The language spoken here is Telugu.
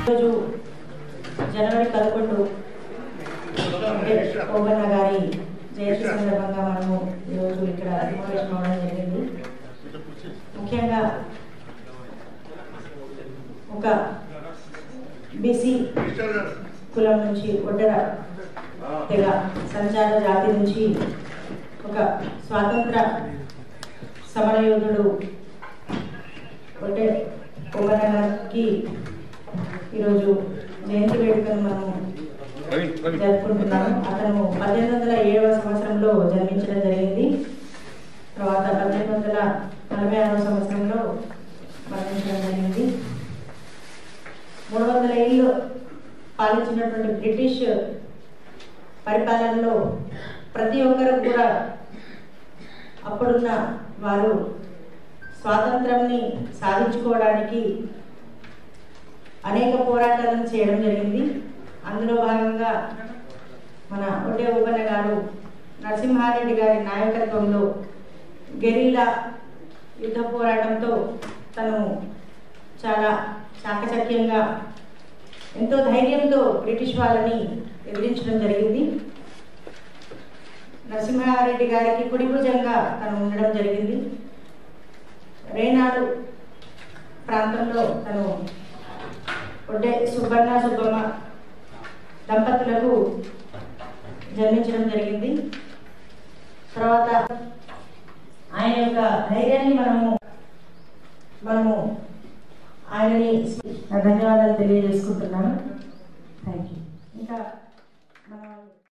జనవరి 11 ఓబన్న గారి జయంతి సందర్భంగా మనము ఈరోజు ఇక్కడ సమావేశం అవడం జరిగింది. ముఖ్యంగా ఒక బీసీ కులం నుంచి ఒడ్డర తెగ సంచార జాతి నుంచి ఒక స్వాతంత్ర సమరయోధుడు ఓబన్న గారికి ఈరోజు జయంతి వేడుకను మనం జరుపుకుంటున్నాము. అతను 1807వ సంవత్సరంలో జన్మించడం జరిగింది. తర్వాత 1846వ సంవత్సరంలో మరణించడం జరిగింది. 300 ఏళ్ళు పాలించినటువంటి బ్రిటిష్ పరిపాలనలో ప్రతి ఒక్కరు కూడా అప్పుడున్న వారు స్వాతంత్రాన్ని సాధించుకోవడానికి అనేక పోరాటాలను చేయడం జరిగింది. అందులో భాగంగా మన ఒడ్డే ఓబన్న గారు నరసింహారెడ్డి గారి నాయకత్వంలో గెరిల్లా యుద్ధ పోరాటంతో తను చాలా చాకచక్యంగా ఎంతో ధైర్యంతో బ్రిటిష్ వాళ్ళని ఎదిరించడం జరిగింది. నరసింహారెడ్డి గారికి కుడిభుజంగా తను ఉండడం జరిగింది. రేనాడు ప్రాంతంలో తను ఒడ్డే సుబ్బన్న సుబ్బమ్మ దంపతులకు జన్మించడం జరిగింది. తర్వాత ఆయన యొక్క ధైర్యాన్ని మనము ఆయనని ధన్యవాదాలు తెలియజేసుకుంటున్నాను. Thank you. ఇంకా